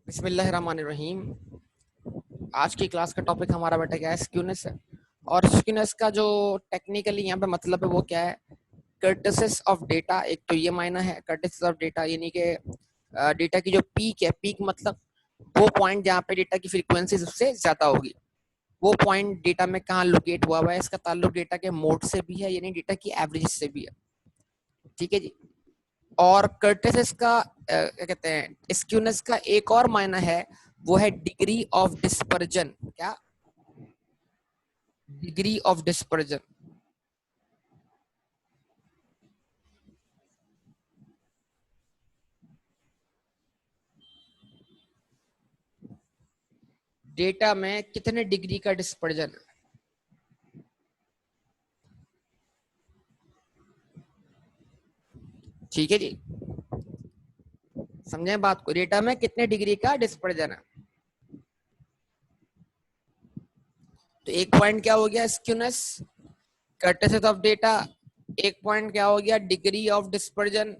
बिस्मिल्लाहिर्रहमानिर्रहीम। आज की क्लास का टॉपिक हमारा बेटा क्या है, स्क्यूनेस है। और स्क्यूनेस का जो टेक्निकली यहाँ पे मतलब है वो क्या है, कर्टिसिस ऑफ डेटा। एक तो ये मायना है कर्टिसिस ऑफ डेटा, यानी कि डेटा की जो पीक है, पीक मतलब वो पॉइंट जहाँ पे डेटा की फ्रीक्वेंसी सबसे ज्यादा होगी, वो पॉइंट डेटा में कहाँ लोकेट हुआ हुआ है। इसका ताल्लुक डेटा के मोड से भी है, यानी डेटा की एवरेज से भी है। ठीक है जी। और कर्टिसिस का क्या कहते हैं, स्क्यूनेस का एक और मायना है, वो है डिग्री ऑफ डिस्पर्जन। क्या? Degree of dispersion. डेटा में कितने डिग्री का डिस्पर्जन है। ठीक है जी, समझे बात को। डेटा में कितने डिग्री का डिस्पर्जन है। तो एक पॉइंट क्या हो गया, स्क्यूनेस, कर्टिसिस ऑफ डेटा। एक पॉइंट क्या हो गया, डिग्री ऑफ डिस्पर्जन।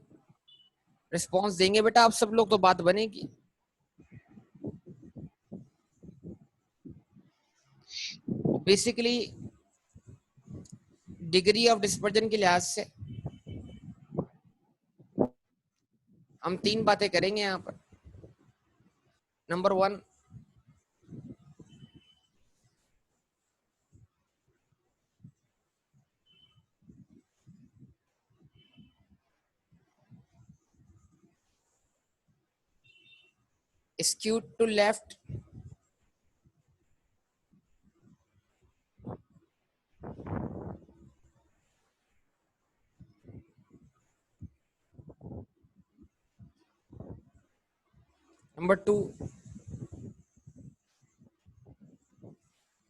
रिस्पांस देंगे बेटा आप सब लोग तो बात बनेगी। बेसिकली डिग्री ऑफ डिस्पर्जन के लिहाज से हम तीन बातें करेंगे यहाँ पर। Number one, skewed to left। Number two,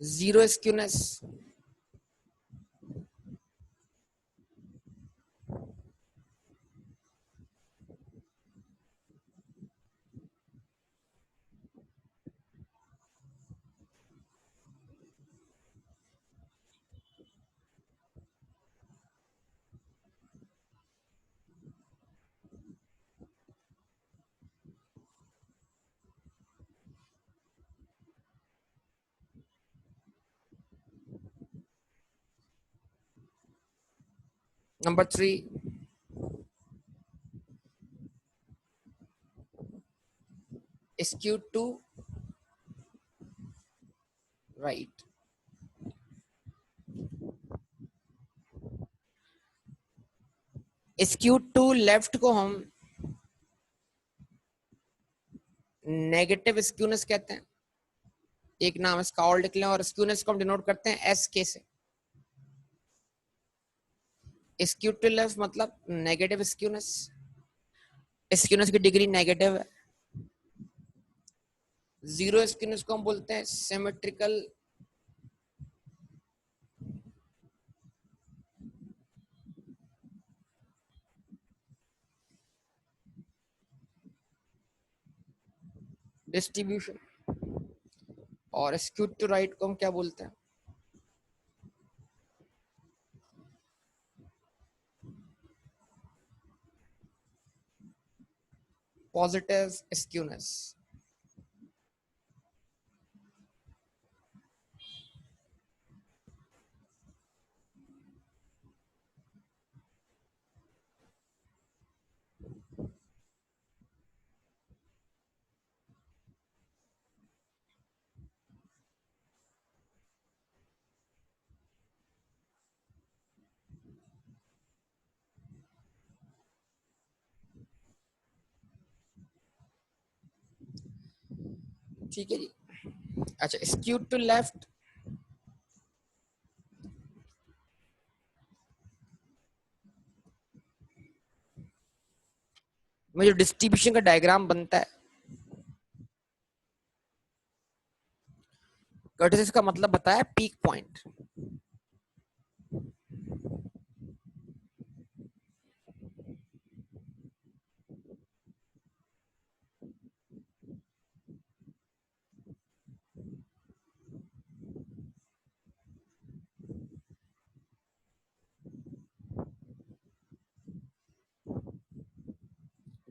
zero skewness. Number three, skewed to right। skewed to left को हम नेगेटिव स्क्यूनेस कहते हैं। एक नाम इसका और लिख लें। और स्क्यूनेस को हम डिनोट करते हैं एस के से। skewed to लेफ्ट मतलब नेगेटिव स्क्यूनेस, स्क्यूनेस की डिग्री नेगेटिव है। जीरो स्क्यूनेस को हम बोलते हैं सिमेट्रिकल डिस्ट्रीब्यूशन। और skewed to राइट को हम क्या बोलते हैं, पॉजिटिव स्क्यूनेस। ठीक है जी। अच्छा, skewed to लेफ्ट में जो डिस्ट्रीब्यूशन का डायग्राम बनता है, कर्टिसिस का मतलब बताया पीक पॉइंट।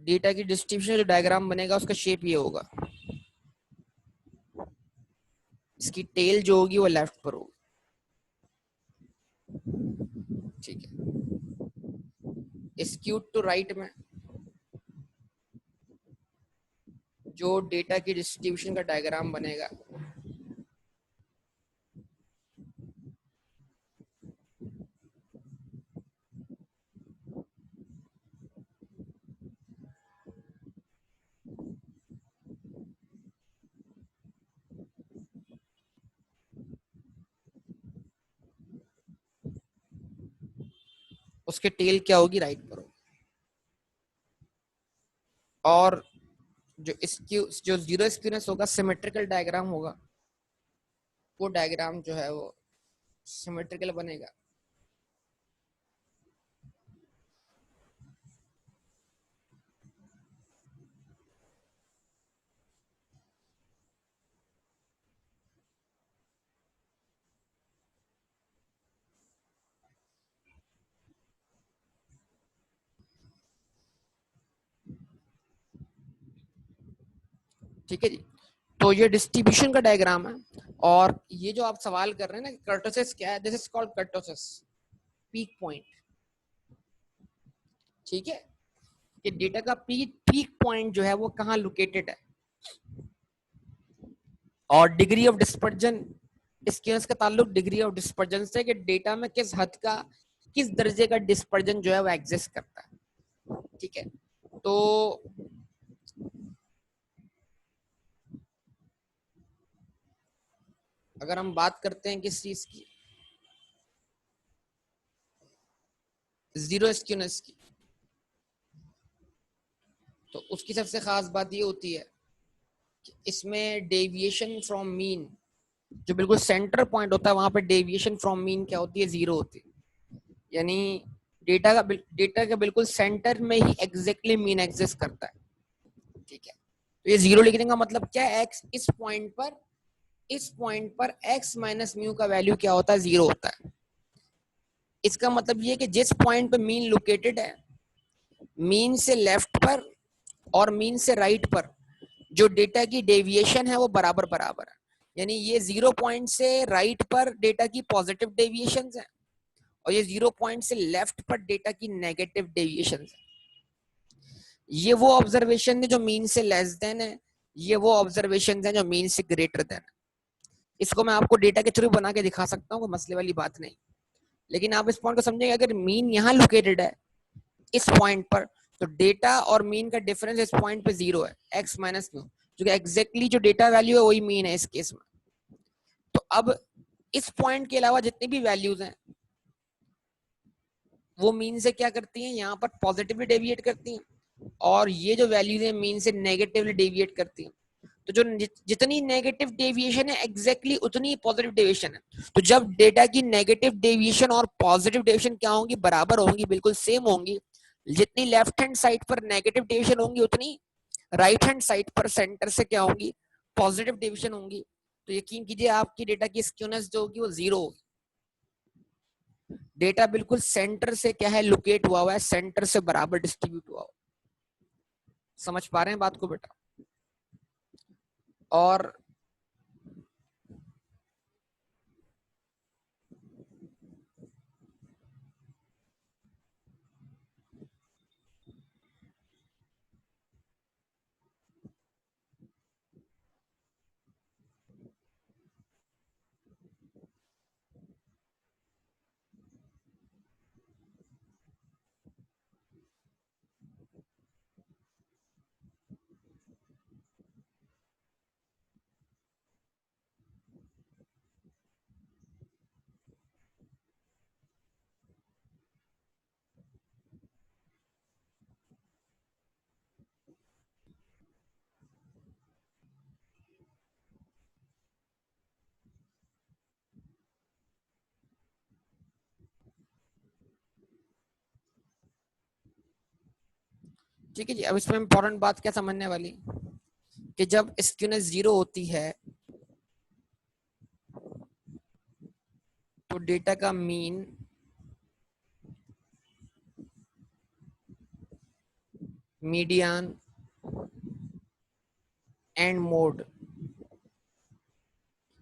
डेटा की डिस्ट्रीब्यूशन जो डायग्राम बनेगा उसका शेप ये होगा। इसकी टेल जो होगी वो लेफ्ट पर होगी, ठीक है। स्क्यूड टू राइट में जो डेटा की डिस्ट्रीब्यूशन का डायग्राम बनेगा उसके टेल क्या होगी, राइट पर होगी। और जो स्क्यू जो जीरो स्क्यूनेस होगा सिमेट्रिकल डायग्राम होगा, वो डायग्राम जो है वो सिमेट्रिकल बनेगा। ठीक है जी, तो ये डिस्ट्रीब्यूशन का डायग्राम है। और ये जो आप सवाल कर रहे हैं ना कर्टोसिस क्या है, this is called kurtosis, peak point, ठीक है। कि डेटा का पीक पॉइंट जो है वो कहाँ लोकेटेड है, और डिग्री ऑफ डिस्पर्जन, स्क्यूनेस का ताल्लुक डिग्री ऑफ डिस्पर्जन से, कि डेटा में किस हद का, किस दर्जे का डिस्पर्जन जो है वो एग्जिस्ट करता है, ठीक है। तो अगर हम बात करते हैं किस चीज की, जीरो स्क्यूनेस की, तो उसकी सबसे खास बात ये होती है कि इसमें डेविएशन फ्रॉम मीन, जो बिल्कुल सेंटर पॉइंट होता है वहां पे डेविएशन फ्रॉम मीन क्या होती है, जीरो होती है। यानी डेटा का बिल्कुल सेंटर में ही एग्जैक्टली मीन एग्जिस्ट करता है, ठीक है। तो ये जीरो लिखने का मतलब क्या है, एक्स इस पॉइंट पर एक्स माइनस म्यू का वैल्यू क्या होता है, जीरो होता है। इसका मतलब ये कि जिस पॉइंट पे मीन लोकेटेड है, मीन से लेफ्ट पर और मीन से राइट पर जो डेटा की डेविएशन है वो बराबर बराबर है। यानी ये 0 पॉइंट से राइट पर डेटा की पॉजिटिव डेविएशन है, और ये 0 पॉइंट से लेफ्ट पर डेटा की नेगेटिव डेविएशन है। ये वो ऑब्जर्वेशन है जो मीन से लेस देन है, ये वो ऑब्जर्वेशन है जो मीन से ग्रेटर देन है। इसको मैं आपको डेटा के थ्रू बना के दिखा सकता हूँ, कोई मसले वाली बात नहीं। लेकिन आप इस पॉइंट को समझेंगे, अगर मीन यहाँ लोकेटेड है इस पॉइंट पर, तो डेटा और मीन का डिफरेंस इस पॉइंट पे जीरो है, एक्स माइनस म्यू, जो कि एग्जैक्टली जो डेटा वैल्यू है वही मीन है इस केस में। तो अब इस पॉइंट के अलावा जितनी भी वैल्यूज हैं वो मीन से क्या करती हैं, यहाँ पर पॉजिटिवली डेविएट करती हैं, और ये जो वैल्यूज हैं मीन से नेगेटिवली डेविएट करती हैं। तो जो जितनी नेगेटिव डेविएशन है एग्जैक्टली उतनी पॉजिटिव डेविएशन है। तो जब डेटा की नेगेटिव डेविएशन और पॉजिटिव डेविएशन क्या होंगी, बराबर होंगी, बिल्कुल सेम होंगी, जितनी लेफ्ट हैंड साइड पर नेगेटिव डेविएशन होंगी उतनी राइट हैंड साइड पर सेंटर से क्या होंगी, पॉजिटिव डेविएशन होंगी। तो यकीन कीजिए आपकी डेटा की स्क्यूनेस जो होगी वो जीरो होगी। डेटा बिल्कुल सेंटर से क्या है, लोकेट हुआ है, सेंटर से बराबर डिस्ट्रीब्यूट हुआ। समझ पा रहे हैं बात को बेटा? और ठीक है जी, अब इसमें इंपॉर्टेंट बात क्या समझने वाली, कि जब स्क्यूनेस जीरो होती है तो डेटा का मीन, मीडियन एंड मोड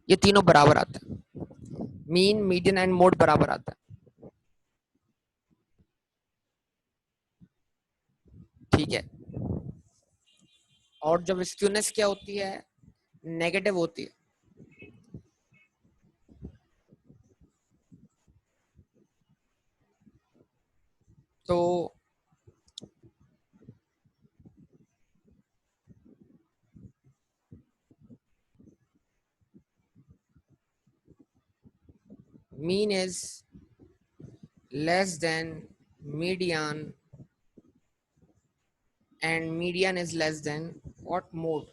ये तीनों बराबर आते हैं, मीन मीडियन एंड मोड बराबर आता है। ठीक है, और जब स्क्यूनेस क्या होती है, नेगेटिव होती है। तो mean is less than median and median is less then what, mode.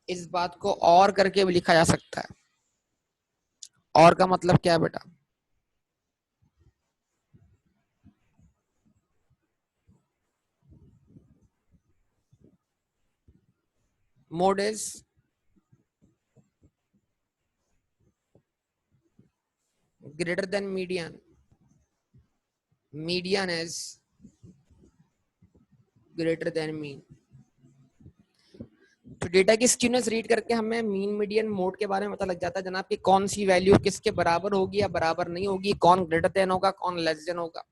इस बात को और करके भी लिखा जा सकता है। और का मतलब क्या है बेटा? Mode is greater than median, median is greater then mean. तो डेटा की स्क्यूनेस रीड करके हमें मीन मीडियन मोड के बारे में पता लग जाता है जनाब कि कौन सी वैल्यू किसके बराबर होगी या बराबर नहीं होगी, कौन ग्रेटर देन होगा, कौन लेस देन होगा।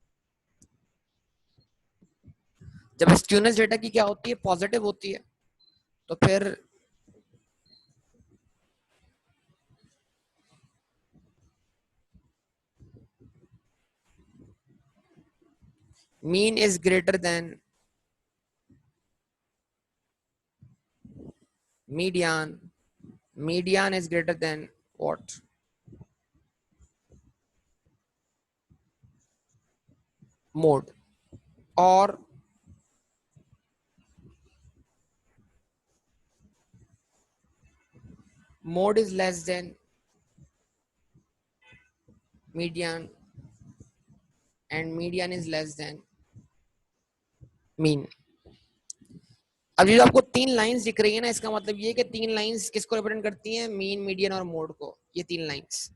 जब स्क्यूनेस डेटा की क्या होती है, पॉजिटिव होती है, तो फिर mean is greater than median, median is greater than what, mode. और mode is less than median and median is less than mean. अब ये जो आपको तीन लाइंस दिख रही है ना, इसका मतलब ये कि तीन लाइंस किसको रिप्रेजेंट करती हैं, मीन मीडियन और मोड को, ये तीन लाइंस।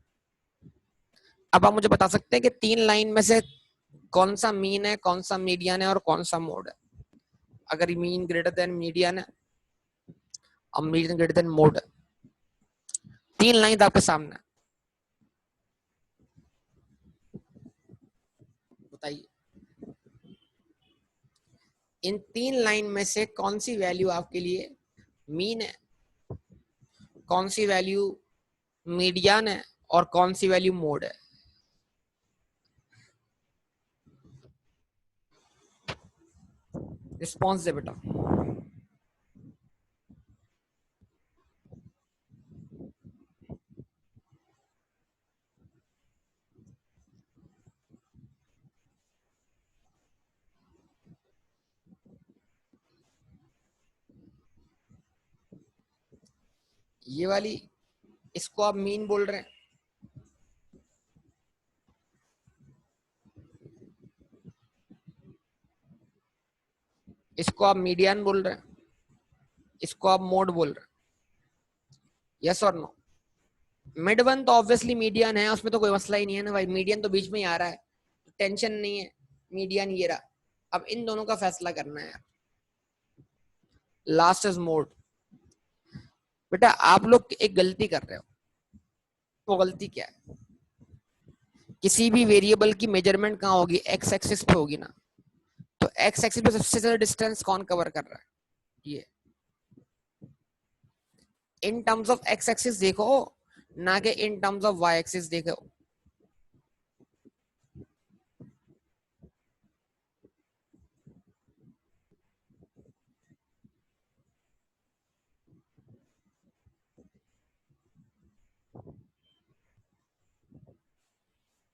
अब आप मुझे बता सकते हैं कि तीन लाइन में से कौन सा मीन है, कौन सा मीडियन है और कौन सा मोड है? अगर मीन ग्रेटर देन मीडियन है और मीडियन ग्रेटर देन मोड है, तीन लाइन आपके सामने, बताइए इन तीन लाइन में से कौन सी वैल्यू आपके लिए मीन है, कौन सी वैल्यू मीडियन है और कौन सी वैल्यू मोड है? रिस्पॉन्स दे बेटा। ये वाली, इसको आप मीन बोल रहे हैं, इसको आप मीडियन बोल रहे हैं, इसको आप मोड बोल रहे हैं, यस और नो? मिड वन तो ऑब्वियसली मीडियन है, उसमें तो कोई मसला ही नहीं है ना भाई, मीडियन तो बीच में ही आ रहा है, टेंशन नहीं है, मीडियन ये रहा। अब इन दोनों का फैसला करना है, लास्ट इज मोड। बेटा आप लोग एक गलती कर रहे हो, वो गलती क्या है? किसी भी वेरिएबल की मेजरमेंट कहाँ होगी, एक्स एक्सिस पे होगी ना। तो एक्स एक्सिस पे सबसे ज्यादा डिस्टेंस कौन कवर कर रहा है, ये। In terms of X axis देखो, ना कि in terms of Y axis देखो।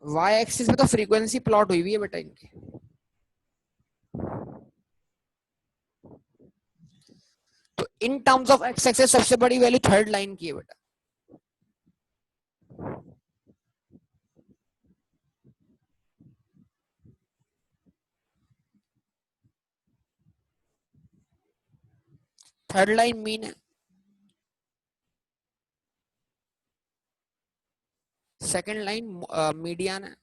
वाई एक्सिस में तो फ्रीक्वेंसी प्लॉट हुई हुई है बेटा इनकी। तो इन टर्म्स ऑफ एक्स एक्सिस सबसे बड़ी वैल्यू थर्ड लाइन की है बेटा। थर्ड लाइन मीन है, सेकंड लाइन मीडियन है,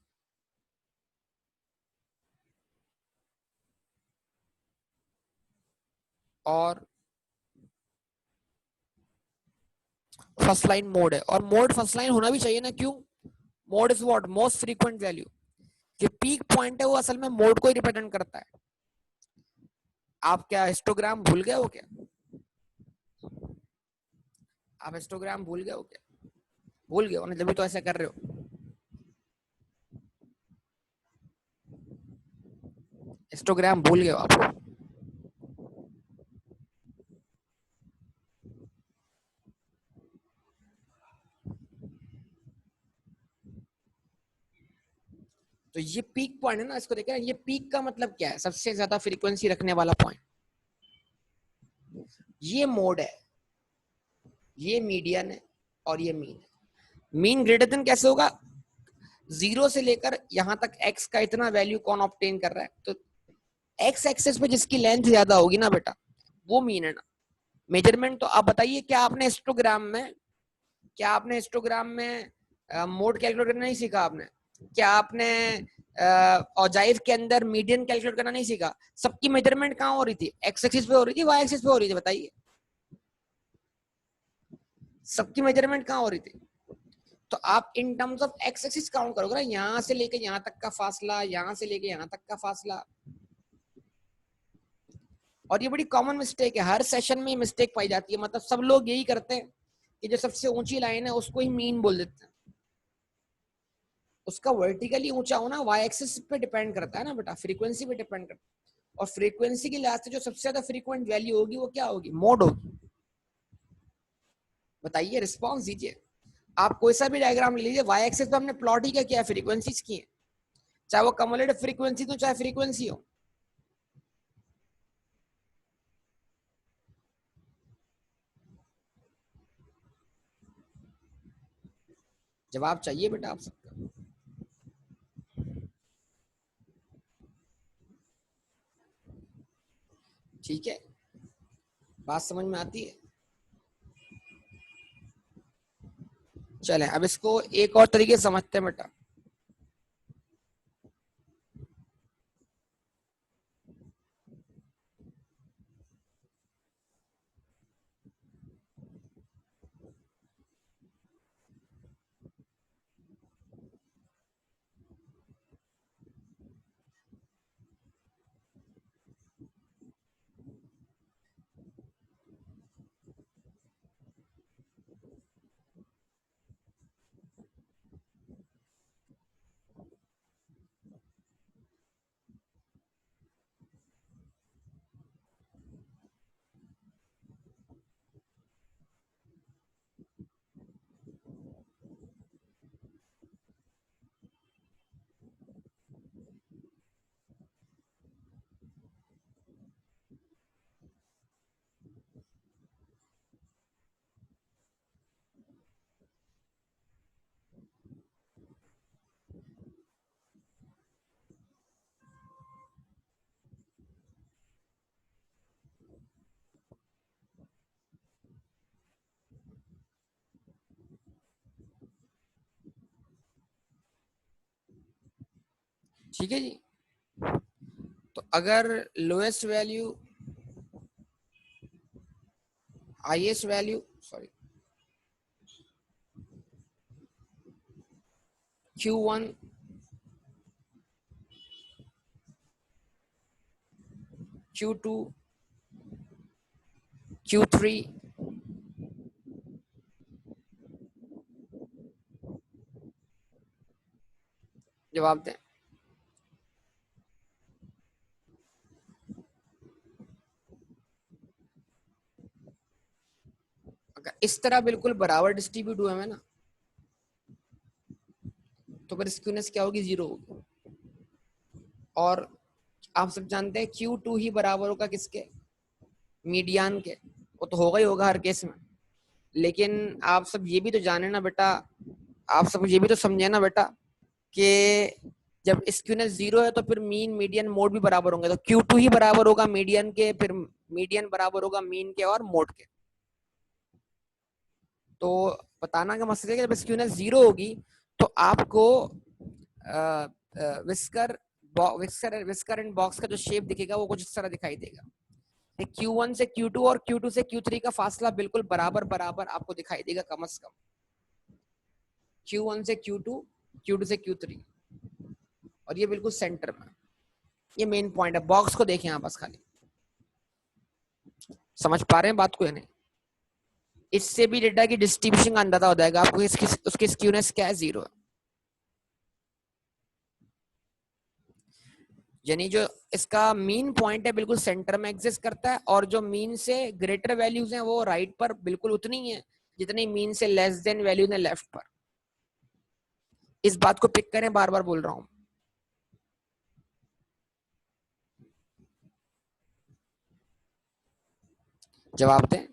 और फर्स्ट लाइन मोड है, और मोड फर्स्ट लाइन होना भी चाहिए ना, क्यों? Mode is what? Most frequent value. जो पीक पॉइंट है वो असल में मोड को ही रिप्रेजेंट करता है। आप क्या हिस्टोग्राम भूल गए हो क्या? आप हिस्टोग्राम भूल गए हो क्या? भूल गए हो ना, जब भी तो ऐसा कर रहे हो। हिस्टोग्राम भूल गए हो आप? तो ये पीक पॉइंट है ना, इसको देखा, ये पीक का मतलब क्या है? सबसे ज्यादा फ्रीक्वेंसी रखने वाला पॉइंट। ये मोड है, ये मीडियन है, और ये मीन है। मीन ग्रेटर देन कैसे होगा? जीरो से लेकर यहां तक एक्स का इतना वैल्यू कौन ऑब्टेन कर रहा है, तो एक्स एक्सेस पे जिसकी लेंथ ज्यादा होगी ना बेटा, वो मीन है ना। मेजरमेंट तो आप बताइए, क्या आपने हिस्टोग्राम में मोड कैलकुलेट करना नहीं सीखा आपने? क्या आपने औजाइफ के अंदर मीडियन कैलकुलेट करना नहीं सीखा? सबकी मेजरमेंट कहाँ हो रही थी? एक्स एक्सिस पे हो रही थी, वाई एक्सिस पे हो रही थी? बताइए, सबकी मेजरमेंट कहाँ हो रही थी? तो आप इन terms of X axis count करोगे ना, यहां से लेके यहां तक का फासला, यहां से लेके यहां तक का फासला। और ये बड़ी कॉमन मिस्टेक है, हर सेशन में मिस्टेक पाई जाती है। मतलब सब लोग यही करते हैं कि जो सबसे ऊंची लाइन है उसको ही मीन बोल देते हैं। उसका वर्टिकली ऊंचा होना वाई एक्सिस पे डिपेंड करता है ना बेटा, फ्रीक्वेंसी पे डिपेंड करता है। और फ्रीक्वेंसी की लिहाज से जो सबसे ज्यादा फ्रीक्वेंट वैल्यू होगी वो क्या होगी? मोड होगी। बताइए, रिस्पॉन्स दीजिए। आप कोई सा भी डायग्राम ले लीजिए, वाई एक्सिस पे हमने प्लॉट ही क्या किया? फ्रीक्वेंसीज की है, चाहे वो कम्युलेटिव फ्रीक्वेंसी तो चाहे फ्रीक्वेंसी हो। जवाब चाहिए बेटा आप सबका। ठीक है, बात समझ में आती है? चले अब इसको एक और तरीके से समझते हैं बेटा। ठीक है जी। तो अगर lowest value, highest value, sorry, Q1, Q2, Q3, जवाब दें। अगर इस तरह बिल्कुल बराबर डिस्ट्रीब्यूट हुए हैं ना, तो फिर स्क्यूनेस क्या होगी? जीरो होगी। और आप सब जानते हैं Q2 ही बराबर होगा किसके? मीडियन के। वो तो होगा ही होगा हर केस में। लेकिन आप सब ये भी तो जाने ना बेटा, आप सब ये भी तो समझे ना बेटा, कि जब स्क्यूनेस जीरो है तो फिर मीन मीडियन मोड भी बराबर होंगे। तो Q2 ही बराबर होगा मीडियन के, फिर मीडियन बराबर होगा मीन के और मोड के। तो बताना का मकसद है कि जब स्क्यूनेस जीरो होगी तो आपको whisker whisker whisker and box का जो शेप दिखेगा वो कुछ इस तरह दिखाई देगा। Q1 से Q2 और Q2 से Q3 का फासला बिल्कुल बराबर बराबर आपको दिखाई देगा, कम से कम Q1 से Q2, Q2 से Q3, और ये बिल्कुल सेंटर में। ये मेन पॉइंट है, बॉक्स को देखें आप बस खाली, समझ पा रहे हैं बात को या नहीं? इससे भी डेटा की डिस्ट्रीब्यूशन का अंदाजा हो जाएगा आपको, उसकी स्क्यूनेस क्या है, 0 है। यानी जो इसका मीन पॉइंट है बिल्कुल सेंटर में एग्जिस्ट करता है, और जो मीन से ग्रेटर वैल्यूज हैं वो राइट पर बिल्कुल उतनी ही है जितनी मीन से लेस देन वैल्यूज है लेफ्ट पर। इस बात को पिक करें, बार बार बोल रहा हूं। जवाब दें।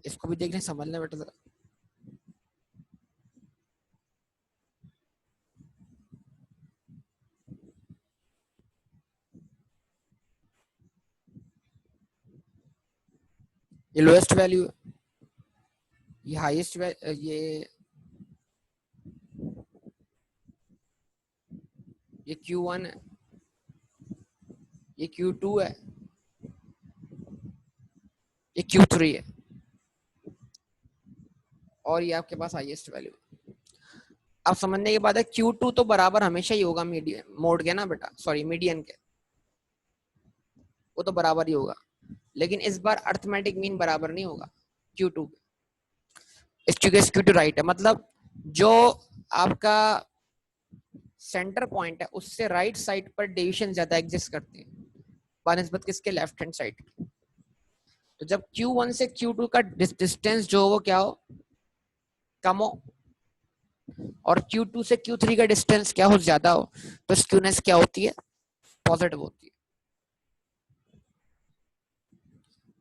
इसको भी देखने समझना बेटा जरा। ये लोएस्ट वैल्यू है, ये हाईएस्ट, ये Q1 है, ये Q2 है, ये Q3 है, और ये आपके पास हाईएस्ट वैल्यू। अब समझने के बाद है Q2 तो बराबर हमेशा ही होगा मीडियन मोड के ना बेटा, सॉरी मीडियन के, वो तो बराबर ही होगा। लेकिन इस बार अर्थमेटिक मीन बराबर नहीं होगा Q2 के। Q2 राइट है, मतलब जो आपका सेंटर पॉइंट है उससे राइट साइड पर डेविएशन ज्यादा एग्जिस्ट करते हैं बनिस्बत किसके, लेफ्ट हैंड साइड की। तो जब Q1 से Q2 का डिस्टेंस जो हो वो क्या हो, कम हो, और Q2 से Q3 का डिस्टेंस क्या हो, ज्यादा हो, तो स्क्यूनेस क्या होती है, पॉजिटिव होती है।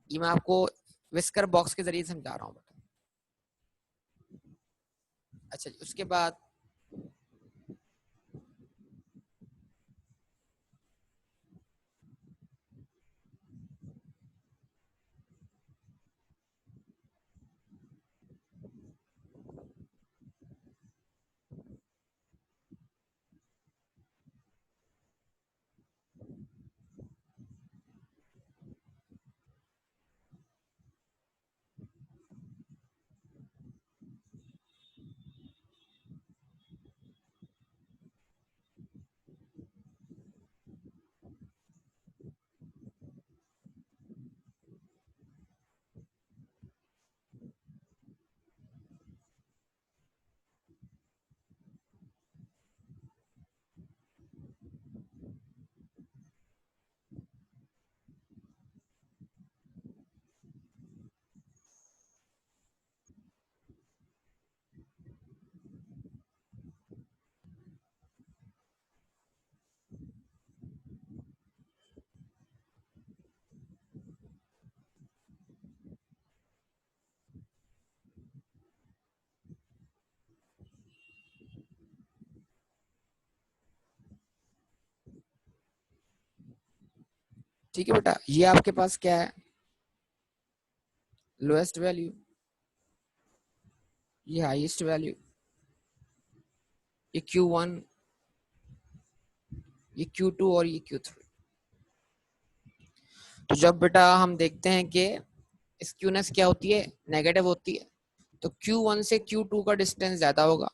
ये मैं आपको विस्कर बॉक्स के जरिए समझा रहा हूँ। अच्छा जी, उसके बाद ठीक है बेटा, ये आपके पास क्या है, लोएस्ट वैल्यू। ये हाईएस्ट वैल्यू, ये Q1, ये Q2 और ये Q3। तो जब बेटा हम देखते हैं कि स्क्यूनेस क्या होती है, नेगेटिव होती है, तो Q1 से Q2 का डिस्टेंस ज्यादा होगा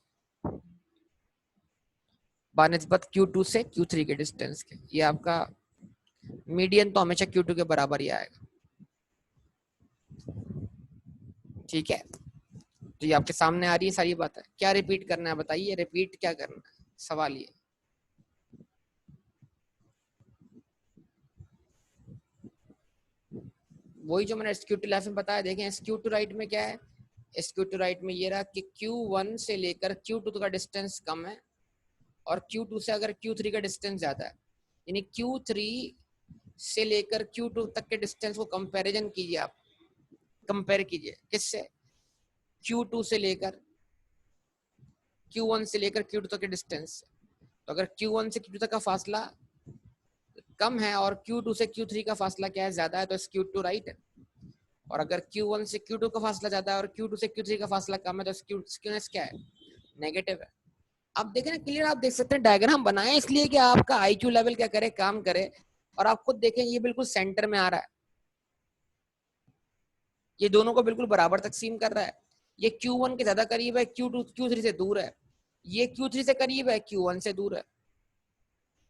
बानिस्बत Q2 से Q3 के डिस्टेंस के। ये आपका मीडियन तो हमेशा Q2 के बराबर ही आएगा। ठीक है, तो ये आपके सामने आ रही है सारी बातें। क्या रिपीट करना है बताइए, रिपीट क्या करना है, सवाल ये। वही जो मैंने SQ2 लाइफ में बताया। देखें SQ2 राइट में क्या है, SQ2 राइट में ये रहा कि Q1 से लेकर Q2 का डिस्टेंस कम है और Q2 से अगर Q3 का डिस्टेंस ज्यादा है, यानी Q3 से लेकर Q2 तक के डिस्टेंस को कंपैरिजन कीजिए आप। कंपेयर कीजिए किससे, Q2 से लेकर Q1 से लेकर Q2 तक के डिस्टेंस। तो अगर Q1 से Q2 तक का फासला कम है और Q2 से Q3 का फासला क्या है, ज्यादा है, तो Q2 राइट है। और अगर Q1 से Q2 का फासला ज्यादा है और Q2 से Q3 का फासला कम है, तो स्क्यूनेस क्या है, नेगेटिव है। अब देखें ना क्लियर, आप देख सकते हैं डायग्राम बनाए इसलिए कि आपका IQ लेवल क्या करे, काम करे। और आप खुद देखें ये बिल्कुल सेंटर में आ रहा है, ये दोनों को बिल्कुल बराबर तकसीम कर रहा है। ये Q1 के ज्यादा करीब है, Q2 Q3 से दूर है। ये Q3 से करीब है, Q1 से दूर है।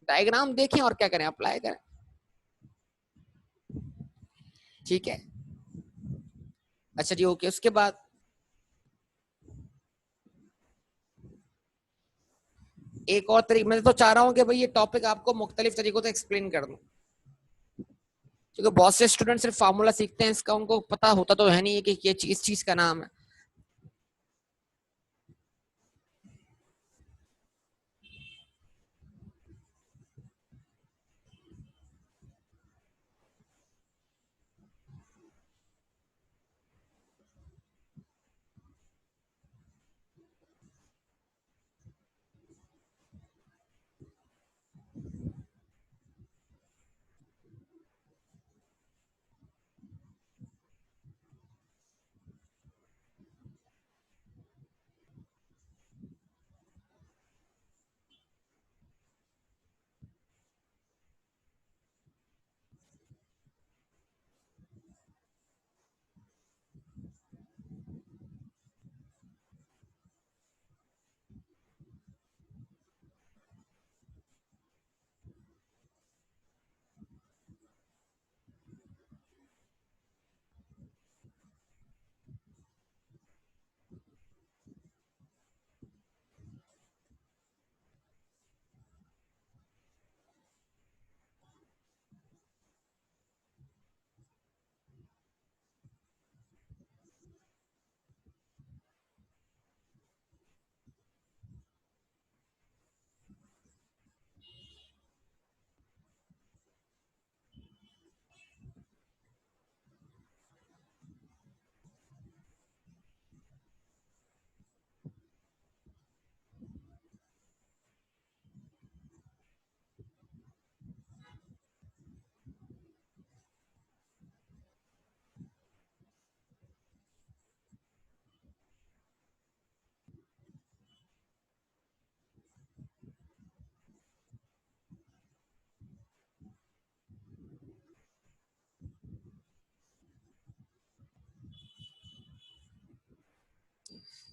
डायग्राम देखें और क्या करें, अप्लाई करें। ठीक है, अच्छा जी, ओके। उसके बाद एक और तरीका, मैं तो चाह रहा हूँ कि भाई ये टॉपिक आपको मुख्तलिफ तरीकों से एक्सप्लेन कर दूं, क्योंकि बहुत से स्टूडेंट सिर्फ फार्मूला सीखते हैं, इसका उनको पता होता तो है नहीं कि ये इस चीज का नाम है।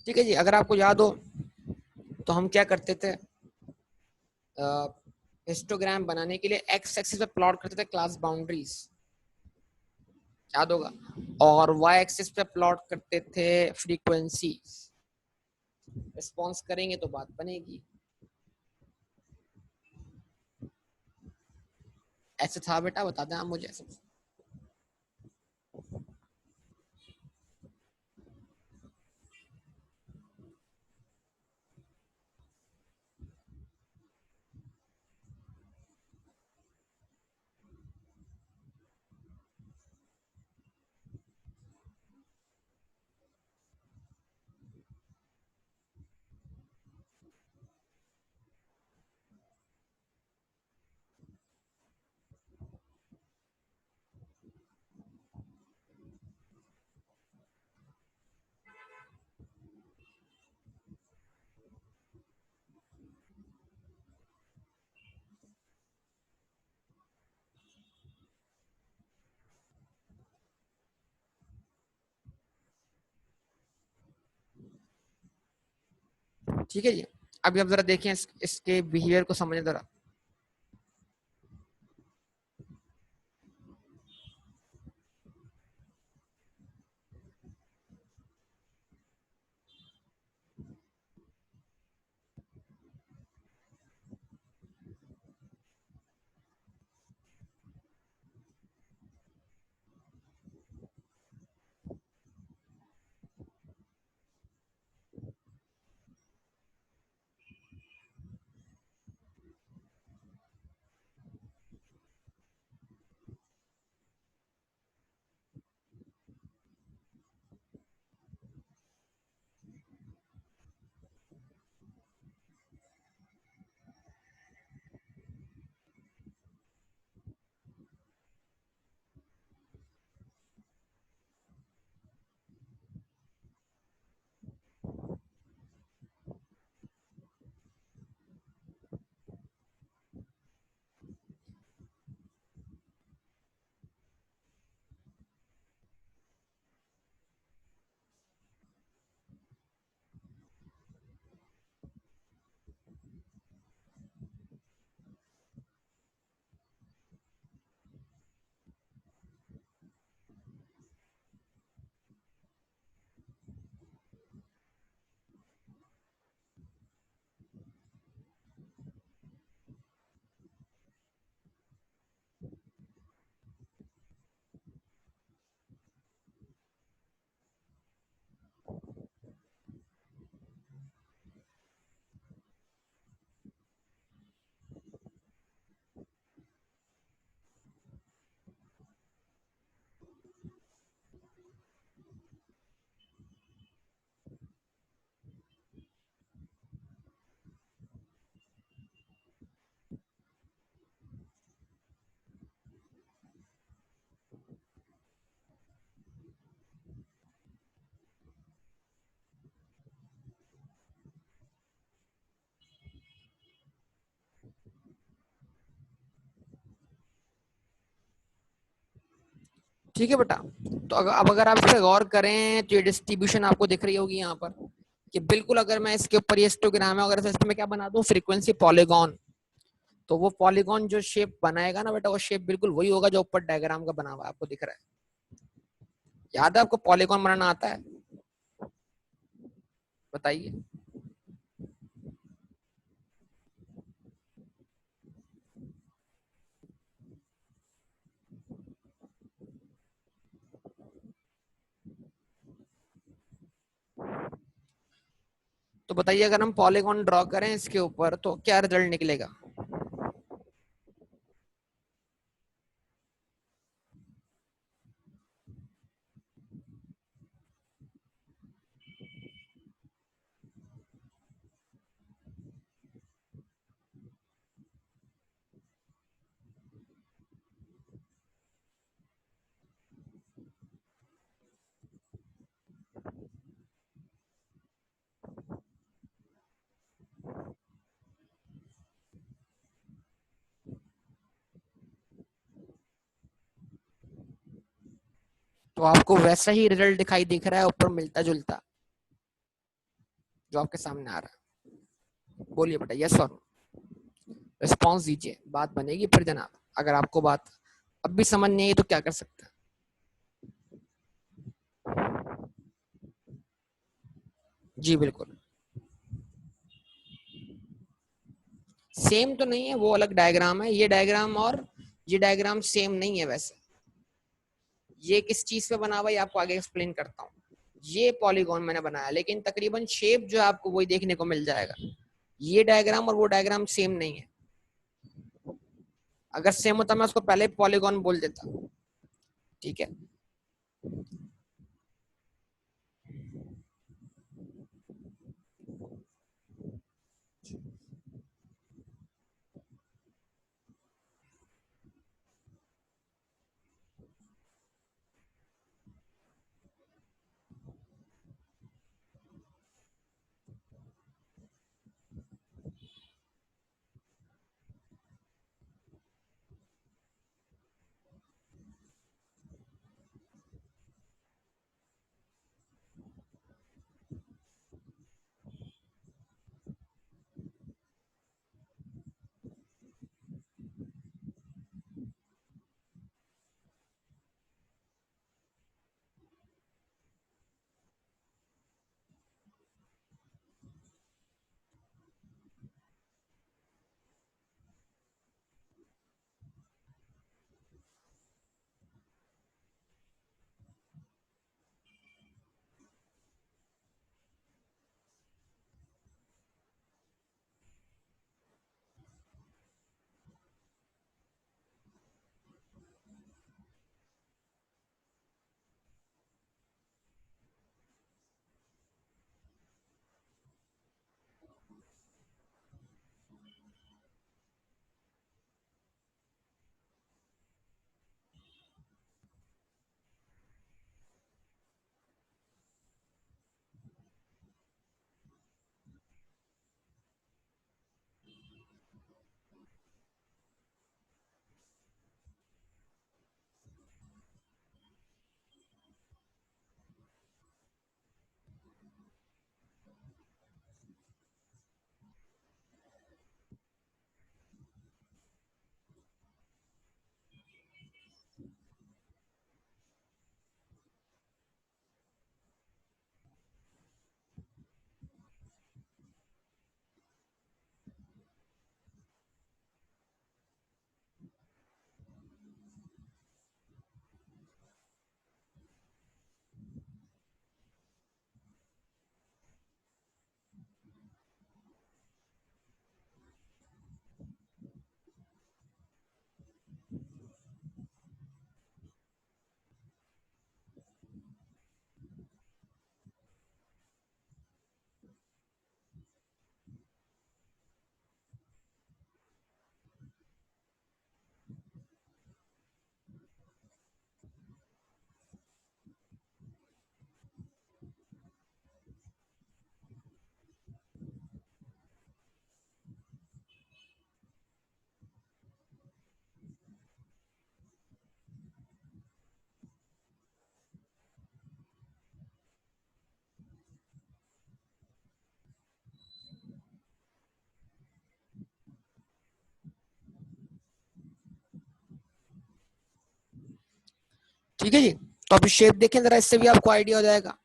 ठीक है जी, अगर आपको याद हो तो हम क्या करते थे, हिस्टोग्राम बनाने के लिए एक्स एक्सिस पे प्लॉट करते थे क्लास बाउंड्रीज, याद होगा, और वाई एक्सिस पे प्लॉट करते थे फ्रीक्वेंसी। रिस्पॉन्स करेंगे तो बात बनेगी। ऐसे था बेटा, बता दें आप मुझे ऐसे। ठीक है जी। अभी आप जरा देखें इसके बिहेवियर को समझें जरा। ठीक है बेटा। तो अब अगर आप इस पे गौर करें तो ये डिस्ट्रीब्यूशन आपको दिख रही होगी यहाँ पर, कि बिल्कुल अगर मैं इसके ऊपर ये हिस्टोग्राम है, अगर इसमें क्या बना दूं फ्रीक्वेंसी पॉलीगॉन, तो वो पॉलीगॉन जो शेप बनाएगा ना बेटा, वो शेप बिल्कुल वही होगा जो ऊपर डायग्राम का बना हुआ है, आपको दिख रहा है। याद है आपको पॉलीगॉन बनाना आता है? बताइए। तो बताइए अगर हम पॉलीगॉन ड्रॉ करें इसके ऊपर तो क्या रिजल्ट निकलेगा? तो आपको वैसा ही रिजल्ट दिखाई दिख रहा है ऊपर मिलता जुलता जो आपके सामने आ रहा है? बोलिए बेटा, यस और रिस्पॉन्स दीजिए, बात बनेगी फिर जनाब। अगर आपको बात अब भी समझ नहीं आई तो क्या कर सकते हैं? जी बिल्कुल। सेम तो नहीं है, वो अलग डायग्राम है, ये डायग्राम और ये डायग्राम सेम नहीं है वैसे। ये किस चीज पे बना हुआ है आपको आगे एक्सप्लेन करता हूँ। ये पॉलीगॉन मैंने बनाया, लेकिन तकरीबन शेप जो है आपको वही देखने को मिल जाएगा। ये डायग्राम और वो डायग्राम सेम नहीं है। अगर सेम होता मैं उसको पहले पॉलीगॉन बोल देता। ठीक है। ठीक है जी। तो अभी शेप देखें जरा, इससे भी आपको आइडिया हो जाएगा।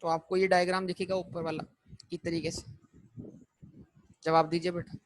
तो आपको ये डायग्राम दिखेगा ऊपर वाला इस तरीके से। जवाब दीजिए बेटा।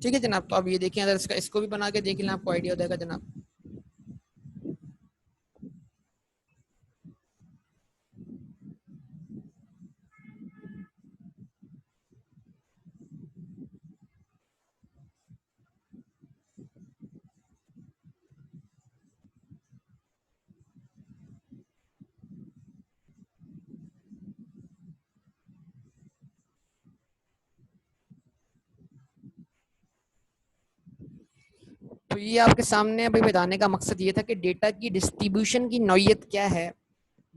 ठीक है जनाब। तो अब ये देखिए, अगर इसका इसको भी बना के देख लें, आपको आइडिया हो जाएगा जनाब। तो ये आपके सामने अभी बताने का मकसद ये था कि डेटा की डिस्ट्रीब्यूशन की नौयत क्या है,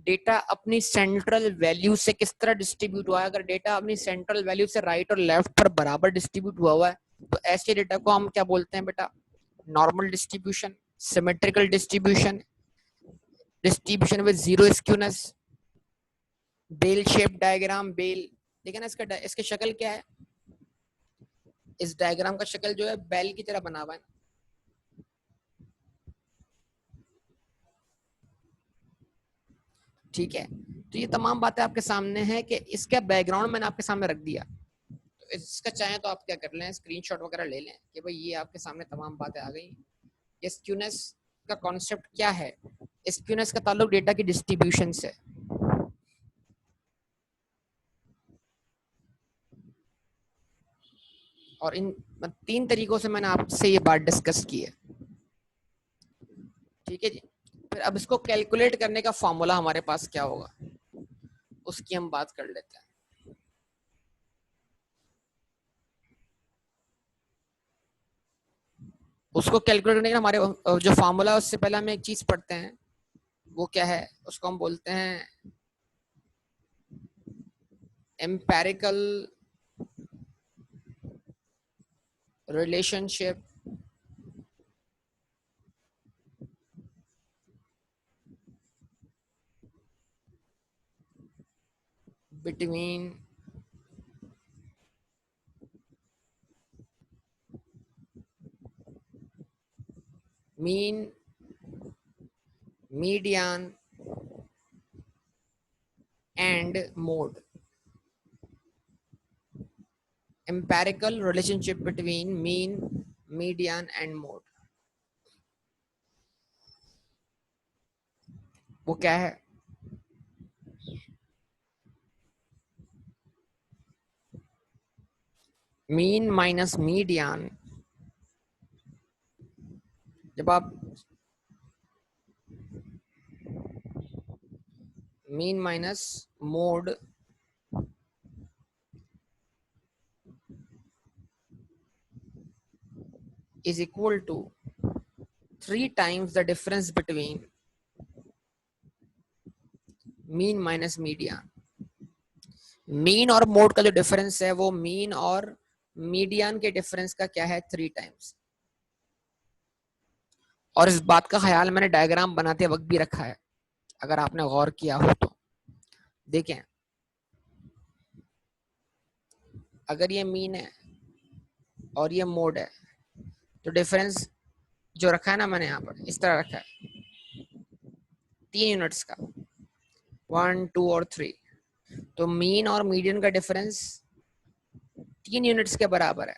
डेटा अपनी सेंट्रल वैल्यू से किस तरह डिस्ट्रीब्यूट हुआ है। अगर डेटा अपनी सेंट्रल वैल्यू से राइट और लेफ्ट पर बराबर डिस्ट्रीब्यूट हुआ है, तो ऐसे डेटा को हम क्या बोलते हैं बेटा? Normal distribution, symmetrical distribution, distribution with zero skewness, bell shape diagram. Bell देखिए ना, इसकी शक्ल क्या है? इस डायग्राम का शक्ल जो है बेल की तरह बना हुआ है। ठीक है। तो ये तमाम बातें आपके सामने हैं कि इसका बैकग्राउंड मैंने आपके सामने रख दिया। इसका चाहें तो आप क्या कर लें, स्क्रीनशॉट वगैरह ले लें कि भाई ये आपके सामने तमाम बातें आ गई। ये स्क्यूनेस का कॉन्सेप्ट क्या है? स्क्यूनेस का ताल्लुक डेटा की डिस्ट्रीब्यूशन से। और इन 3 तरीकों से मैंने आपसे ये बात डिस्कस की है, ठीक है जी। फिर अब इसको कैलकुलेट करने का फॉर्मूला हमारे पास क्या होगा, उसकी हम बात कर लेते हैं। उसको कैलकुलेट करने का हमारे जो फॉर्मूला है उससे पहले हम एक चीज पढ़ते हैं, वो क्या है, उसको हम बोलते हैं empirical relationship between mean, median and mode. Empirical relationship between mean, median and mode, वो क्या है? मीन माइनस मीडियन, जब आप mean minus mode is equal to 3 times the difference between mean minus median. Mean और mode का जो difference है वो मीन और मीडियन के डिफरेंस का क्या है, 3 टाइम्स। और इस बात का ख्याल मैंने डायग्राम बनाते वक्त भी रखा है, अगर आपने गौर किया हो तो देखें। अगर ये मीन है और ये मोड है तो डिफरेंस जो रखा है ना मैंने यहाँ पर इस तरह रखा है 3 यूनिट्स का, 1, 2 और 3। तो मीन और मीडियन का डिफरेंस 3 यूनिट्स के बराबर है।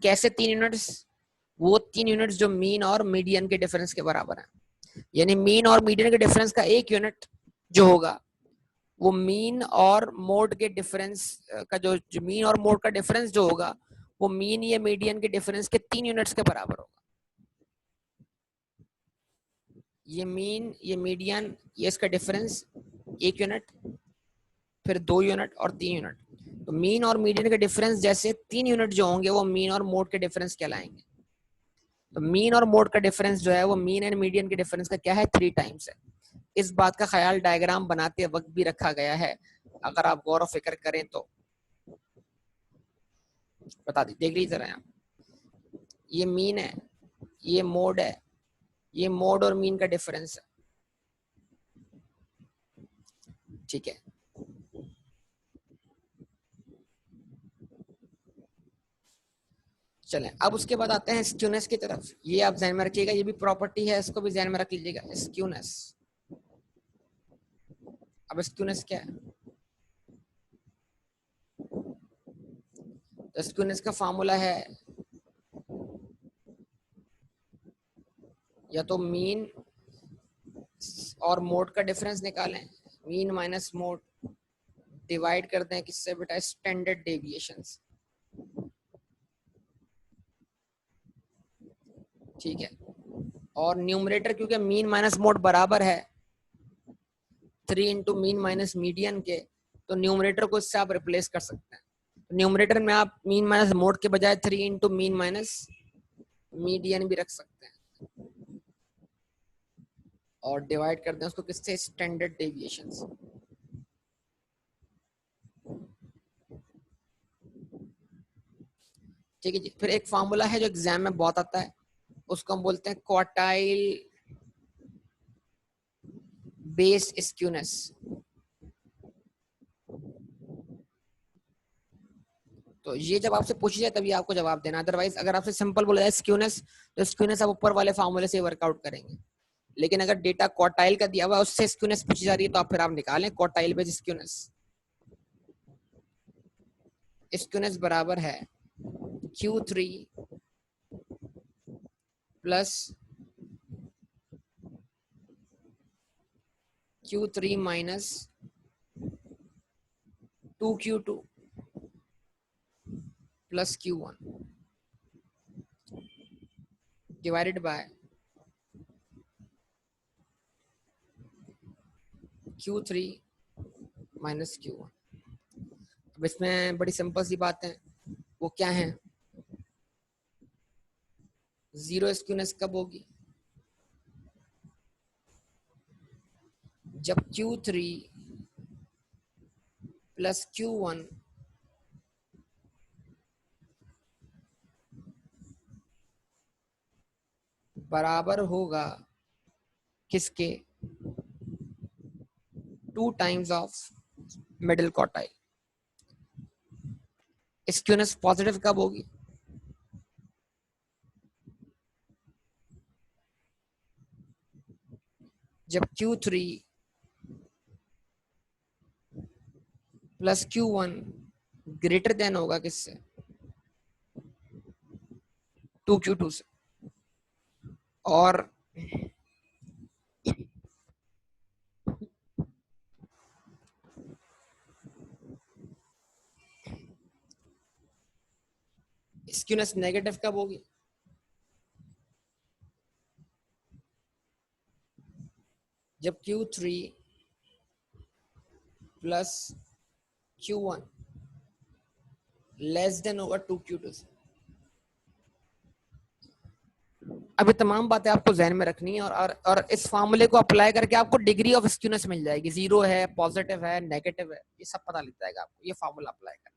कैसे 3 यूनिट्स? वो 3 यूनिट्स जो मीन और मीडियन के डिफरेंस के बराबर है। यानी मीन और मीडियन के डिफरेंस का 1 यूनिट जो होगा वो मीन और मोड के डिफरेंस का जो मीन और मोड का डिफरेंस जो होगा वो मीन या मीडियन के डिफरेंस के 3 यूनिट्स के बराबर होगा। ये मीन, ये मीडियन, ये इसका डिफरेंस 1 यूनिट, फिर 2 यूनिट और 3 यूनिट। तो मीन और मीडियन के डिफरेंस जैसे 3 यूनिट जो होंगे वो मीन और मोड के डिफरेंस कहलाएंगे। तो मीन और मोड का डिफरेंस जो है वो मीन एंड मीडियन के डिफरेंस का क्या है, 3 टाइम्स है। इस बात का ख्याल डायग्राम बनाते वक्त भी रखा गया है, अगर आप गौर और फिक्र करें तो। बता दी, देख लीजिए जरा यहाँ, ये मीन है, ये मोड है, ये मोड और मीन का डिफरेंस है, ठीक है। चलें अब उसके बाद आते हैं स्क्यूनेस की तरफ। ये आप ध्यान में रखिएगा, ये भी प्रॉपर्टी है, इसको भी ध्यान में रख लीजिएगा, स्क्यूनेस। अब स्क्यूनेस क्या है? तो स्क्यूनेस का फार्मूला है या तो मीन और मोड का डिफरेंस निकालें, मीन माइनस मोड, डिवाइड करते हैं किससे बेटा, स्टैंडर्ड डेविएशन, ठीक है। और न्यूमरेटर क्योंकि मीन माइनस मोड बराबर है 3 इंटू मीन माइनस मीडियन के, तो न्यूमरेटर को इससे आप रिप्लेस कर सकते हैं। न्यूमरेटर में आप मीन माइनस मोड के बजाय 3 इंटू मीन माइनस मीडियन भी रख सकते हैं, और डिवाइड करते हैं उसको किससे, स्टैंडर्ड डेविएशन से। ठीक है जी। फिर एक फार्मूला है जो एग्जाम में बहुत आता है, उसको हम बोलते हैं क्वार्टाइल बेस स्क्यूनेस। तो ये जब आपसे पूछी जाए तभी आपको जवाब देना, अदरवाइज अगर आपसे सिंपल बोला जाए स्क्यूनेस तो स्क्यूनेस आप ऊपर वाले फार्मूले से वर्कआउट करेंगे। लेकिन अगर डेटा क्वार्टाइल का दिया हुआ है उससे स्क्यूनेस पूछी जा रही है तो आप फिर आप निकालें क्वार्टाइल बेस स्क्यूनेस। स्क्यूनेस बराबर है Q3 plus Q3 minus 2Q2 plus Q1 divided by Q3 minus Q1। अब इसमें बड़ी सिंपल सी बात है, वो क्या है, जीरो स्क्यूनेस कब होगी, जब Q3 प्लस Q1 बराबर होगा किसके, 2 times of middle quartile. Skewness positive कब होगी, जब Q3 plus Q1 greater than होगा किससे, 2Q2 से। और स्क्यूनेस नेगेटिव कब होगी, जब Q3 plus Q1 less than होगा 2Q2 से। अभी तमाम बातें आपको जहन में रखनी है और इस फॉर्मूले को अप्लाई करके आपको डिग्री ऑफ स्क्यूनेस मिल जाएगी, जीरो है, पॉजिटिव है, नेगेटिव है, ये सब पता लग जाएगा आपको ये फॉर्मूला अप्लाई कर।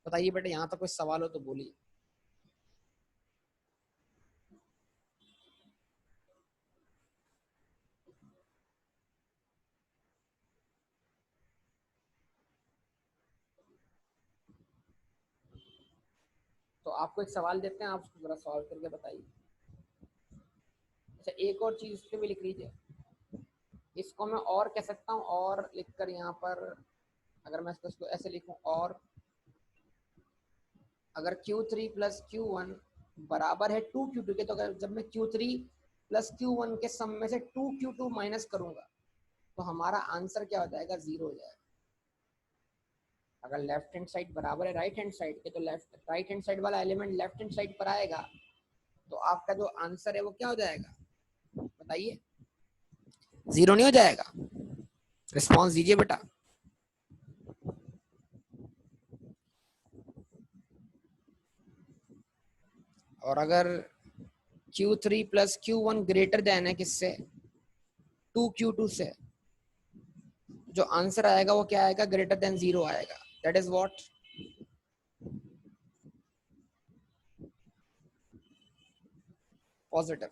बताइए बेटे, यहाँ तक कोई सवाल हो तो बोलिए। तो आपको एक सवाल देते हैं, आप उसको जरा सॉल्व करके बताइए। अच्छा, एक और चीज इसमें भी लिख लीजिए, इसको मैं और कह सकता हूँ, और लिखकर यहाँ पर अगर मैं इसको ऐसे लिखूं, और अगर Q3 प्लस Q1 बराबर है 2Q2 के, तो अगर जब मैं Q3 प्लस Q1 के सम में से 2Q2 माइनस करूंगा तो हमारा आंसर क्या हो जाएगा, जीरो हो जाएगा। अगर लेफ्ट हैंड साइड बराबर है राइट हैंड साइड के, तो लेफ्ट राइट हैंड साइड वाला एलिमेंट लेफ्ट हैंड साइड पर आएगा, तो आपका जो आंसर है वो क्या हो जाएगा, बताइए, जीरो नहीं हो जाएगा। रिस्पॉन्स दीजिए बेटा। और अगर Q3 plus Q1 greater than है किससे, 2Q2 से, जो आंसर आएगा वो क्या आएगा, ग्रेटर देन जीरो आएगा। That is what, positive.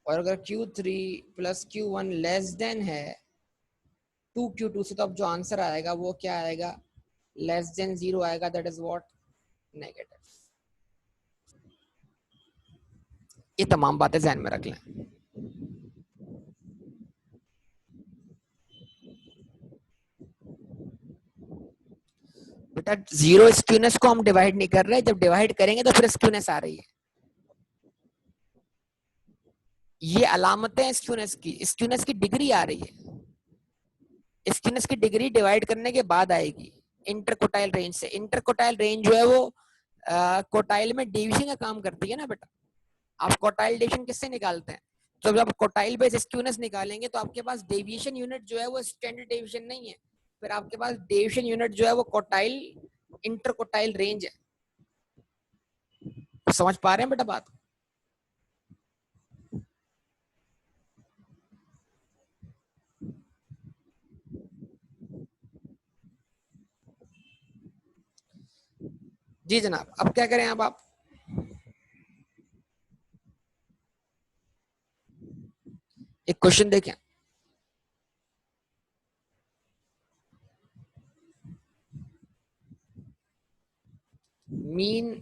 और अगर Q3 plus Q1 less than है 2Q2 से, तो अब जो आंसर आएगा वो क्या आएगा, लेस देन जीरो आएगा। That is what, negative. ये तमाम बातें ध्यान में रख लें। बेटा, जीरो स्क्यूनेस को हम डिवाइड नहीं कर रहे, जब डिवाइड करेंगे तो फिर स्क्यूनेस आ रही है। ये अलामतें स्क्यूनेस की, स्क्यूनेस की डिग्री आ रही है। स्क्यूनेस की डिग्री डिवाइड करने के बाद आएगी इंटरकोटाइल रेंज से। इंटरकोटाइल रेंज जो है वो कोटाइल में डेविएशन का काम करती है ना बेटा। आप कोटाइल डेविएशन किससे निकालते हैं, तो जब आप कोटाइल बेस स्क्यूनेस निकालेंगे तो आपके पास डेविएशन यूनिट जो है वो स्टैंडर्ड डेविएशन नहीं है, फिर आपके पास डेविएशन यूनिट जो है वो कोटाइल इंटरकोटाइल रेंज है। समझ पा रहे हैं बेटा बात? जी जनाब, अब क्या करें, अब आप एक क्वेश्चन देखें। मीन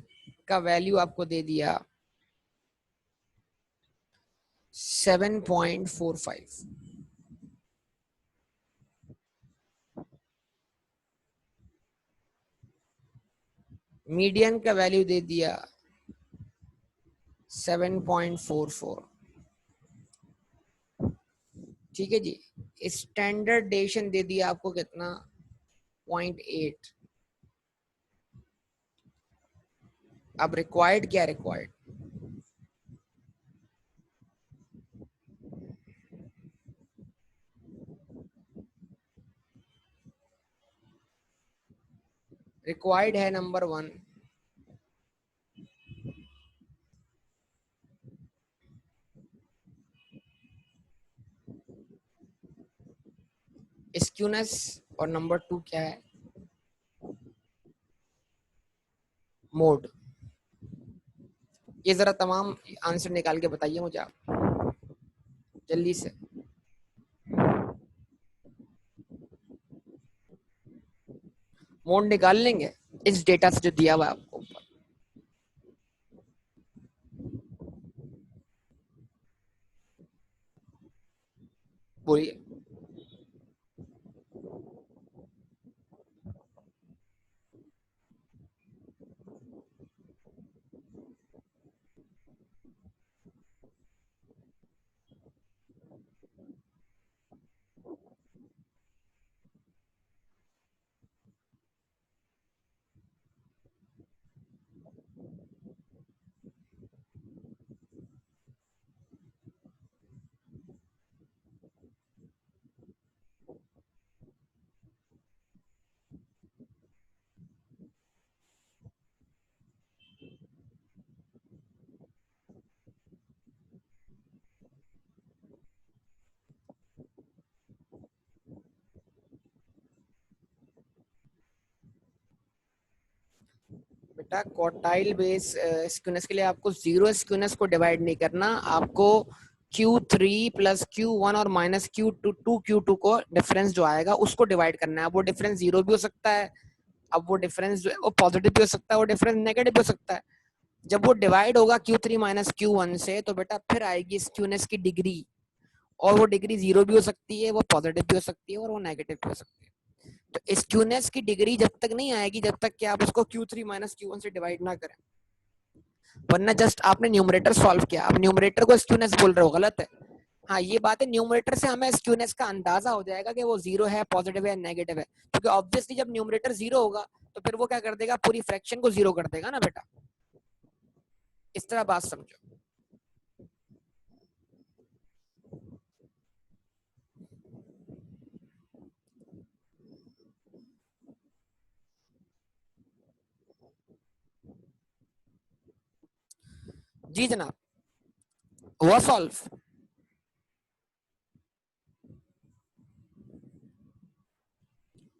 का वैल्यू आपको दे दिया 7.45, मीडियन का वैल्यू दे दिया 7.44, ठीक है जी। स्टैंडर्ड डेविएशन दे दिया आपको कितना, 0.8। अब रिक्वायर्ड क्या, रिक्वायर्ड है नंबर 1 स्क्यूनेस, और नंबर 2 क्या है, मोड। ये जरा तमाम आंसर निकाल के बताइए मुझे आप जल्दी से। मोड निकाल लेंगे इस डेटा से जो दिया हुआ है आपको, बोलिए। बेटा क्वार्टाइल बेस स्क्यूनेस के लिए आपको जीरो स्क्यूनेस को डिवाइड नहीं करना, आपको Q3 प्लस Q1 और माइनस Q2 को डिफरेंस जो आएगा उसको डिवाइड करना है। वो डिफरेंस जीरो भी हो सकता है, अब वो डिफरेंस जो है वो पॉजिटिव भी हो सकता है, वो डिफरेंस नेगेटिव भी हो सकता है। जब वो डिवाइड होगा Q3 माइनस Q1 से, तो बेटा फिर आएगी स्क्यूनेस की डिग्री, और वो डिग्री जीरो भी हो सकती है, वो पॉजिटिव भी हो सकती है, और वो नेगेटिव भी हो सकती है। तो स्क्यूनेस की डिग्री जब तक नहीं आएगी, जब तक कि आप उसको Q3 माइनस Q1 से डिवाइड ना करें, वरना जस्ट आपने न्यूमरेटर सॉल्व किया, अब न्यूमरेटर को स्क्यूनेस बोल रहे हो, गलत है। हाँ ये बात है, न्यूमरेटर से हमें स्क्यूनेस का अंदाजा हो जाएगा कि वो जीरो है, पॉजिटिव है, नेगेटिव है, क्योंकि ऑब्वियसली जब न्यूमरेटर जीरो होगा तो फिर वो क्या कर देगा, पूरी फ्रैक्शन को जीरो कर देगा ना बेटा। इस तरह बात समझो। जी जनाब, हुआ सॉल्व।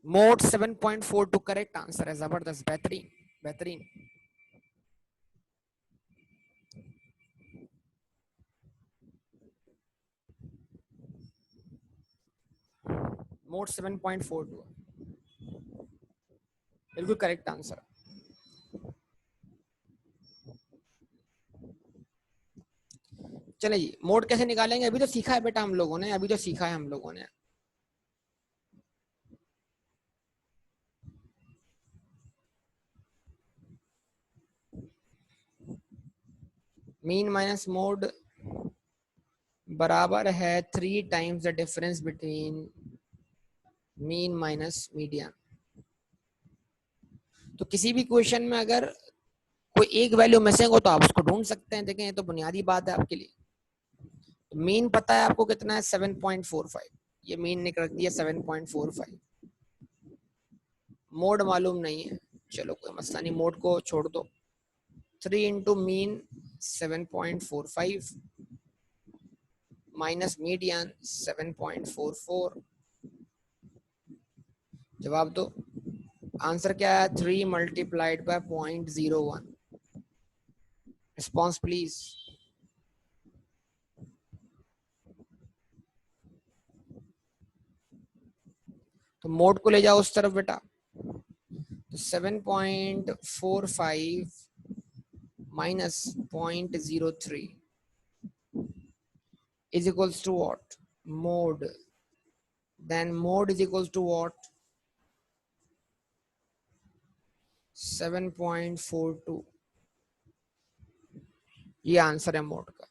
मोड 7.42 करेक्ट आंसर है, जबरदस्त, बेहतरीन बेहतरीन। मोड 7.42 बिल्कुल करेक्ट आंसर। चले जी, मोड कैसे निकालेंगे अभी तो सीखा है बेटा हम लोगों ने, अभी तो सीखा है हम लोगों ने। मीन माइनस मोड बराबर है 3 times the difference between mean minus median. तो किसी भी क्वेश्चन में अगर कोई एक वैल्यू मिसिंग हो तो आप उसको ढूंढ सकते हैं, देखें ये तो बुनियादी बात है आपके लिए। तो मीन पता है आपको कितना है, 7.45, ये मीन ने रख दिया 7.45। मोड मालूम नहीं है, चलो कोई मसला नहीं, मोड को छोड़ दो। 3 इंटू मीन 7.45 माइनस मीडियन 7.44, जवाब दो। आंसर क्या है, 3 मल्टीप्लाइड बाय 0.01। Response please. तो मोड को ले जाओ उस तरफ बेटा। तो 7.45 minus 0.03 is equals to what? Mode. Then mode is equals to what? 7.42 ये आंसर है मोड का।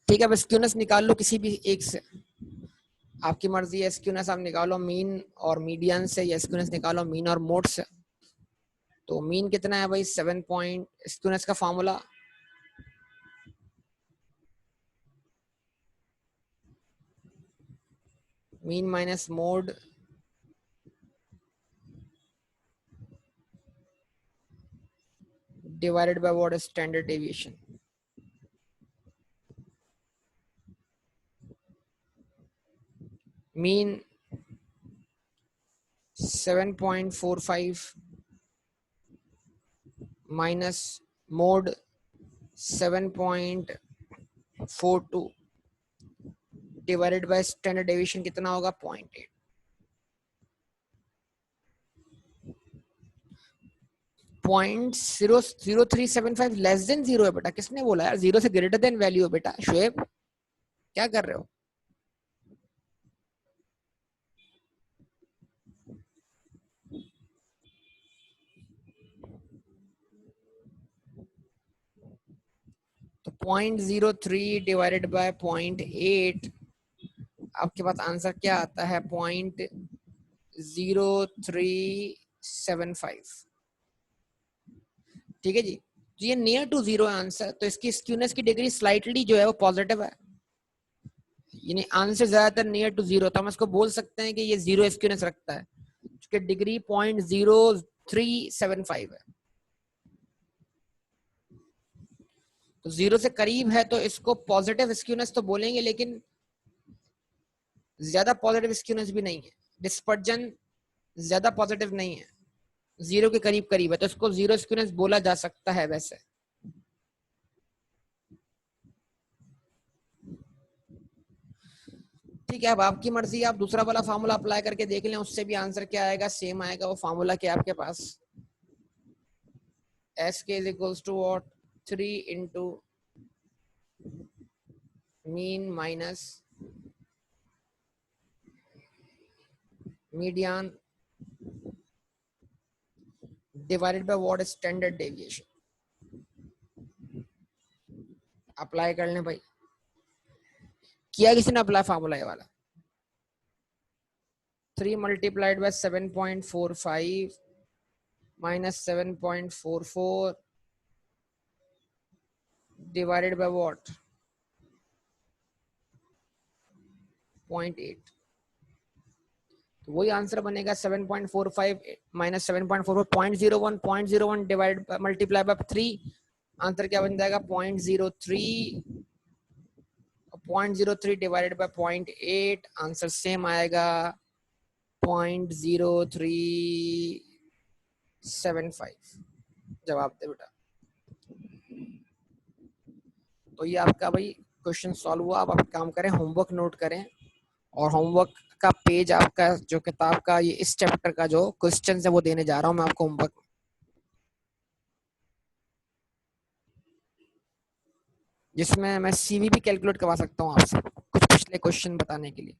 ठीक है, अब स्क्यूनेस निकाल लो किसी भी एक से, आपकी मर्जी है। स्क्यूनेस आप निकालो मीन और मीडियन से, या स्क्यूनेस निकालो मीन और मोड से। तो मीन कितना है भाई 7 पॉइंट, स्क्यूनेस का formula mean minus mode divided by what, standard deviation. Mean 7.45 minus mode 7.42 divided by standard deviation कितना होगा 0.8। 0.00375 लेस देन जीरो है बेटा, किसने बोला यार जीरो से ग्रेटर देन वैल्यू है बेटा? शुएब क्या कर रहे हो? तो 0.03 डिवाइडेड बाय 0.8, आपके पास आंसर क्या आता है 0.0375। ठीक है जी, तो ये नियर टू जीरो आंसर, तो इसकी स्क्यूनेस की डिग्री स्लाइटली जो है वो पॉजिटिव है, यानी आंसर ज्यादातर नियर टू जीरो, तो हम इसको बोल सकते हैं कि ये जीरो स्क्यूनेस रखता है, उसकी डिग्री 0.0375 है। तो जीरो से करीब है तो इसको पॉजिटिव स्क्यूनेस तो बोलेंगे, लेकिन ज्यादा पॉजिटिव स्क्यूनेस भी नहीं है, डिस्पर्जन ज्यादा पॉजिटिव नहीं है, जीरो के करीब करीब है, तो इसको जीरो स्क्यूनेस बोला जा सकता है वैसे। ठीक है, अब आपकी मर्जी, आप दूसरा वाला फार्मूला अप्लाई करके देख लें, उससे भी आंसर क्या आएगा, सेम आएगा। वो फार्मूला क्या है आपके पास, S K is equals to what 3 into mean minus median divided by what, standard deviation. Apply कर लें भाई, किया किसी ने अप्लाई फार्मूला ये वाला? 3 multiplied by 7.45 minus 7.44 divided by what 0.8, तो वही आंसर बनेगा 7.45 minus 7.44 0.01, 0.01 divide multiply by 3, answer क्या बन जाएगा 0.03, 0.03 डिवाइडेड बाय 0.8, आंसर सेम आएगा 0.0375। जवाब दे बेटा। तो ये आपका भाई क्वेश्चन सॉल्व हुआ। अब आप काम करें, होमवर्क नोट करें, और होमवर्क का पेज आपका जो किताब का ये इस चैप्टर का जो क्वेश्चन है वो देने जा रहा हूँ मैं आपको होमवर्क, जिसमें मैं सीवी भी कैलकुलेट करवा सकता हूँ आपसे कुछ पिछले क्वेश्चन बताने के लिए।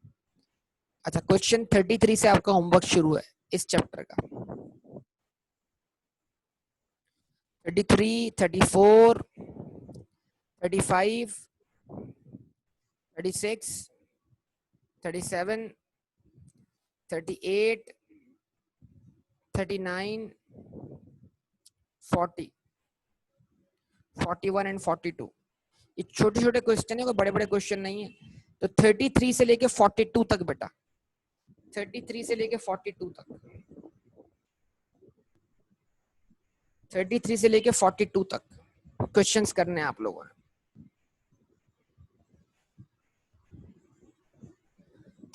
अच्छा, क्वेश्चन 33 से आपका होमवर्क शुरू है इस चैप्टर का। 33, 34, 35, 36, 37, 38, 39, 40, 41 एंड 42, ये छोटे छोटे क्वेश्चन है, कोई बड़े बड़े क्वेश्चन नहीं है। तो 33 से लेके 42 तक बेटा, 33 से लेके 42 तक, 33 से लेके 42 तक क्वेश्चंस करने हैं आप लोगों ने।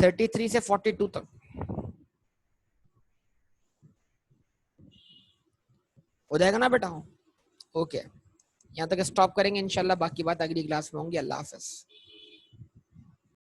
33 से 42 तक हो जाएगा ना बेटा? ओके, यहाँ तक स्टॉप करेंगे, इंशाल्लाह बाकी बात अगली क्लास में होंगी। अल्लाह हाफिज।